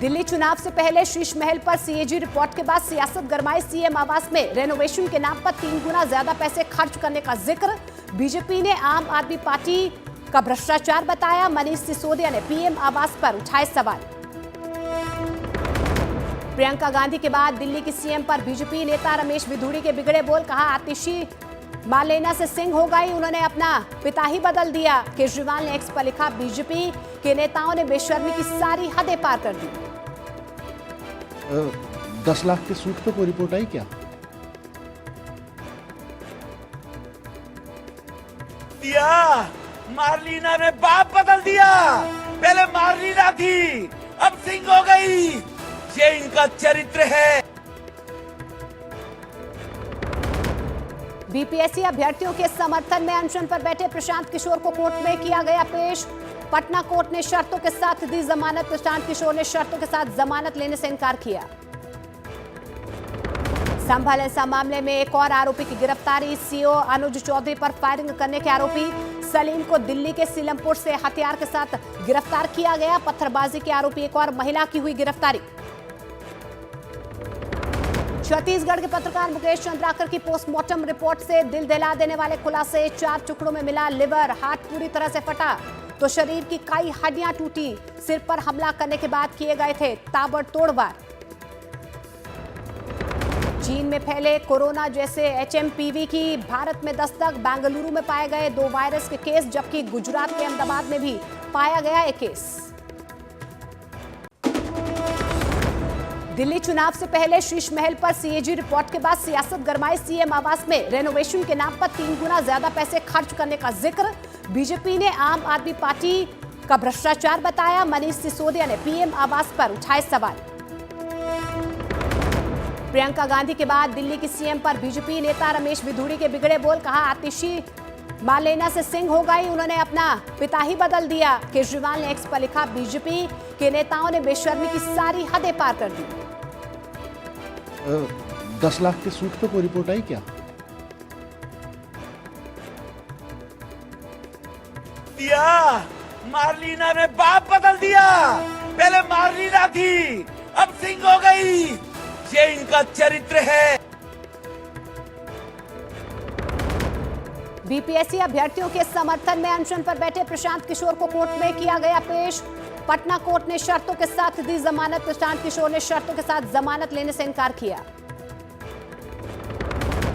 दिल्ली चुनाव से पहले शीश महल पर सीएजी रिपोर्ट के बाद सियासत गरमाई। सीएम आवास में रेनोवेशन के नाम पर 3 गुना ज्यादा पैसे खर्च करने का जिक्र। बीजेपी ने आम आदमी पार्टी का भ्रष्टाचार बताया। मनीष सिसोदिया ने पीएम आवास पर उठाए सवाल। प्रियंका गांधी के बाद दिल्ली की सीएम पर बीजेपी नेता रमेश बिधूड़ी के बिगड़े बोल। कहा, आतिशी मालेना से सिंह हो गई, उन्होंने अपना पिता ही बदल दिया। केजरीवाल ने एक्स पर लिखा, बीजेपी के नेताओं ने बेशर्मी की सारी हदें पार कर दी। 10 लाख के सूट पे कोई रिपोर्ट आई क्या? मार्लिना ने बाप बदल दिया। पहले मार्लिना थी, अब सिंह हो गई। ये इनका चरित्र है। बीपीएससी अभ्यर्थियों के समर्थन में अनशन पर बैठे प्रशांत किशोर को कोर्ट में किया गया पेश। पटना कोर्ट ने शर्तों के साथ दी जमानत। प्रशांत किशोर ने शर्तों के साथ जमानत लेने से इनकार किया। संभल हिंसा मामले में एक और आरोपी की गिरफ्तारी। सीओ अनुज चौधरी पर फायरिंग करने के आरोपी सलीम को दिल्ली के सीलमपुर से हथियार के साथ गिरफ्तार किया गया। पत्थरबाजी के आरोपी एक और महिला की हुई गिरफ्तारी। छत्तीसगढ़ के पत्रकार मुकेश चंद्राकर की पोस्टमार्टम रिपोर्ट से दिल दहला देने वाले खुलासे। 4 टुकड़ों में मिला लिवर, हार्ट पूरी तरह से फटा तो शरीर की कई हड्डियां टूटी। सिर पर हमला करने के बाद किए गए थे ताबड़तोड़ वार। चीन में फैले कोरोना जैसे एचएमपीवी की भारत में दस्तक। बेंगलुरु में पाए गए 2 वायरस के केस, जबकि गुजरात के अहमदाबाद में भी पाया गया एक केस। दिल्ली चुनाव से पहले शीश महल पर सीएजी रिपोर्ट के बाद सियासत गरमाई। सीएम आवास में रेनोवेशन के नाम पर 3 गुना ज्यादा पैसे खर्च करने का जिक्र। बीजेपी ने आम आदमी पार्टी का भ्रष्टाचार बताया। मनीष सिसोदिया ने पीएम आवास पर उठाए सवाल। प्रियंका गांधी के बाद दिल्ली की सीएम पर बीजेपी नेता रमेश बिधूड़ी के बिगड़े बोल। कहा, आतिशी मालेना से सिंह हो गई, उन्होंने अपना पिता ही बदल दिया। केजरीवाल ने एक्स पर लिखा, बीजेपी के नेताओं ने बेशर्मी की सारी हदें पार कर दी। 10 लाख के सूट पे कोई रिपोर्ट आई क्या? मार्लिना ने बाप बदल दिया। पहले मार्लिना थी, अब सिंह हो गई। ये इनका चरित्र है। बीपीएससी अभ्यर्थियों के समर्थन में अनशन पर बैठे प्रशांत किशोर को कोर्ट में किया गया पेश। पटना कोर्ट ने शर्तों के साथ दी जमानत। प्रशांत किशोर ने शर्तों के साथ जमानत लेने से इनकार किया।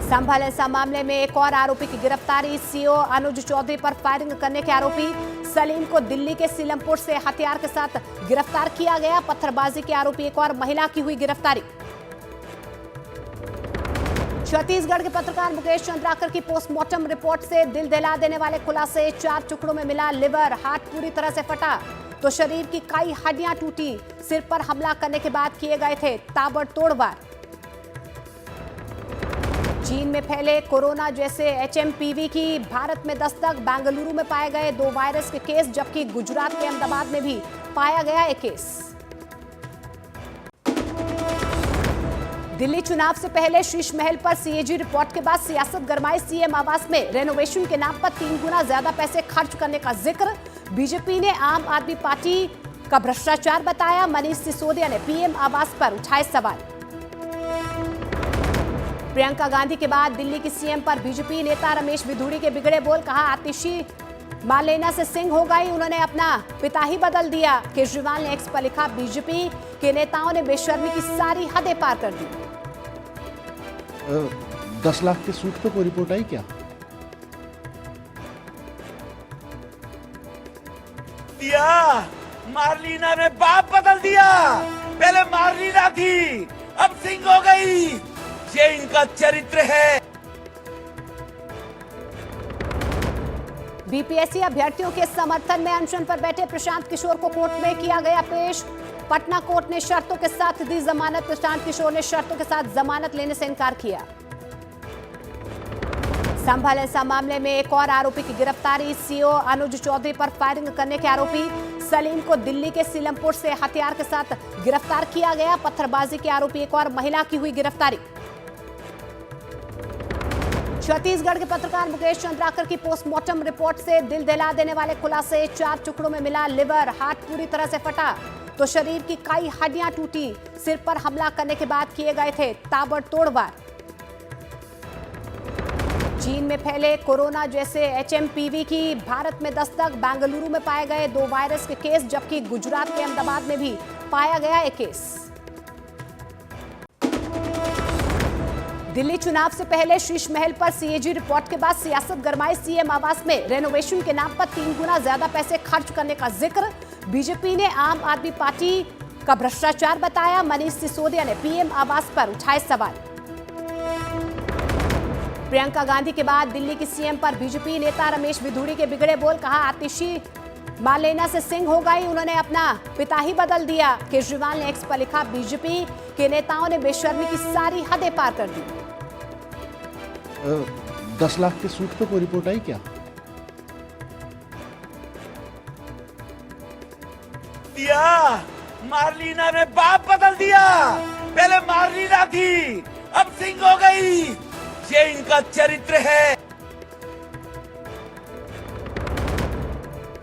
संभल हिंसा मामले में एक और आरोपी की गिरफ्तारी। सीओ अनुज चौधरी पर फायरिंग करने के आरोपी सलीम को दिल्ली के सीलमपुर से हथियार के साथ गिरफ्तार किया गया। पत्थरबाजी के आरोपी एक और महिला की हुई गिरफ्तारी। छत्तीसगढ़ के पत्रकार मुकेश चंद्राकर की पोस्टमार्टम रिपोर्ट से दिल दहला देने वाले खुलासे। 4 टुकड़ों में मिला लिवर, हार्ट पूरी तरह से फटा तो शरीर की कई हड्डियां टूटी। सिर पर हमला करने के बाद किए गए थे ताबड़तोड़ वार। चीन में फैले कोरोना जैसे एचएमपीवी की भारत में दस्तक। बेंगलुरु में पाए गए 2 वायरस के केस, जबकि गुजरात के अहमदाबाद में भी पाया गया एक केस। दिल्ली चुनाव से पहले शीश महल पर सीएजी रिपोर्ट के बाद सियासत गरमाई। सीएम आवास में रेनोवेशन के नाम पर 3 गुना ज्यादा पैसे खर्च करने का जिक्र। बीजेपी ने आम आदमी पार्टी का भ्रष्टाचार बताया। मनीष सिसोदिया ने पीएम आवास पर उठाए सवाल। प्रियंका गांधी के बाद दिल्ली की सीएम पर बीजेपी नेता रमेश बिधूड़ी के बिगड़े बोल। कहा, आतिशी मालेना से सिंह हो गई, उन्होंने अपना पिता ही बदल दिया। केजरीवाल ने एक्स पर लिखा, बीजेपी के नेताओं ने बेशर्मी की सारी हदें पार कर दी। 10 लाख के सूट पे कोई रिपोर्ट आई क्या? मार्लिना ने बाप बदल दिया। पहले मार्लिना थी, अब सिंह हो गई। ये इनका चरित्र है। बीपीएससी अभ्यर्थियों के समर्थन में अनशन पर बैठे प्रशांत किशोर को कोर्ट में किया गया पेश। पटना कोर्ट ने शर्तों के साथ दी जमानत। प्रशांत किशोर ने शर्तों के साथ जमानत लेने से इनकार किया। संभल हिंसा मामले में एक और आरोपी की गिरफ्तारी। सीओ अनुज चौधरी पर फायरिंग करने के आरोपी सलीम को दिल्ली के सीलमपुर से हथियार के साथ गिरफ्तार किया गया। पत्थरबाजी के आरोपी एक और महिला की हुई गिरफ्तारी। छत्तीसगढ़ के पत्रकार मुकेश चंद्राकर की पोस्टमार्टम रिपोर्ट से दिल दहला देने वाले खुलासे। 4 टुकड़ों में मिला लिवर, हार्ट पूरी तरह से फटा तो शरीर की कई हड्डियां टूटी। सिर पर हमला करने के बाद किए गए थे ताबड़तोड़ वार। चीन में फैले कोरोना जैसे एचएमपीवी की भारत में दस्तक। बेंगलुरु में पाए गए 2 वायरस के केस, जबकि गुजरात के अहमदाबाद में भी पाया गया एक केस। दिल्ली चुनाव से पहले शीश महल पर सीएजी रिपोर्ट के बाद सियासत गरमाई। सीएम आवास में रेनोवेशन के नाम पर 3 गुना ज्यादा पैसे खर्च करने का जिक्र। बीजेपी ने आम आदमी पार्टी का भ्रष्टाचार बताया। मनीष सिसोदिया ने पीएम आवास पर उठाए सवाल। प्रियंका गांधी के बाद दिल्ली की सीएम पर बीजेपी नेता रमेश बिधूड़ी के बिगड़े बोल। कहा, आतिशी मालेना से सिंह हो गई, उन्होंने अपना पिता ही बदल दिया। केजरीवाल ने एक्स पर लिखा, बीजेपी के नेताओं ने बेशर्मी की सारी हदें पार कर दी। 10 लाख के सूट पे कोई रिपोर्ट आई क्या? दिया मार्लिना ने बाप बदल दिया। पहले मार्लिना थी, अब सिंह हो गई। ये इनका चरित्र है।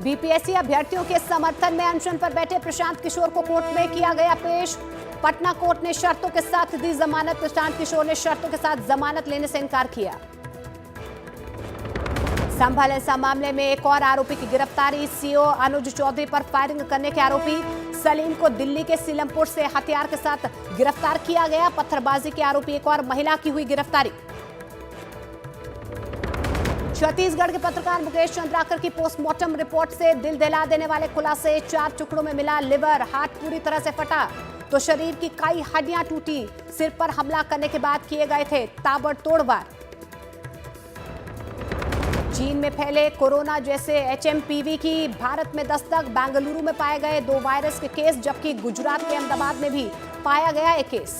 बीपीएससी अभ्यर्थियों के समर्थन में अनशन पर बैठे प्रशांत किशोर को कोर्ट में किया गया पेश। पटना कोर्ट ने शर्तों के साथ दी जमानत। प्रशांत किशोर ने शर्तों के साथ जमानत लेने से इनकार किया। संभल हिंसा मामले में एक और आरोपी की गिरफ्तारी। सीओ अनुज चौधरी पर फायरिंग करने के आरोपी सलीम को दिल्ली के सीलमपुर से हथियार के साथ गिरफ्तार किया गया। पत्थरबाजी के आरोपी एक और महिला की हुई गिरफ्तारी। छत्तीसगढ़ के पत्रकार मुकेश चंद्राकर की पोस्टमार्टम रिपोर्ट से दिल दहला देने वाले खुलासे। 4 टुकड़ों में मिला लिवर, हार्ट पूरी तरह से फटा तो शरीर की कई हड्डियां टूटी। सिर पर हमला करने के बाद किए गए थे ताबड़तोड़ वार। चीन में फैले कोरोना जैसे एचएमपीवी की भारत में दस्तक। बेंगलुरु में पाए गए 2 वायरस के केस, जबकि गुजरात के अहमदाबाद में भी पाया गया एक केस।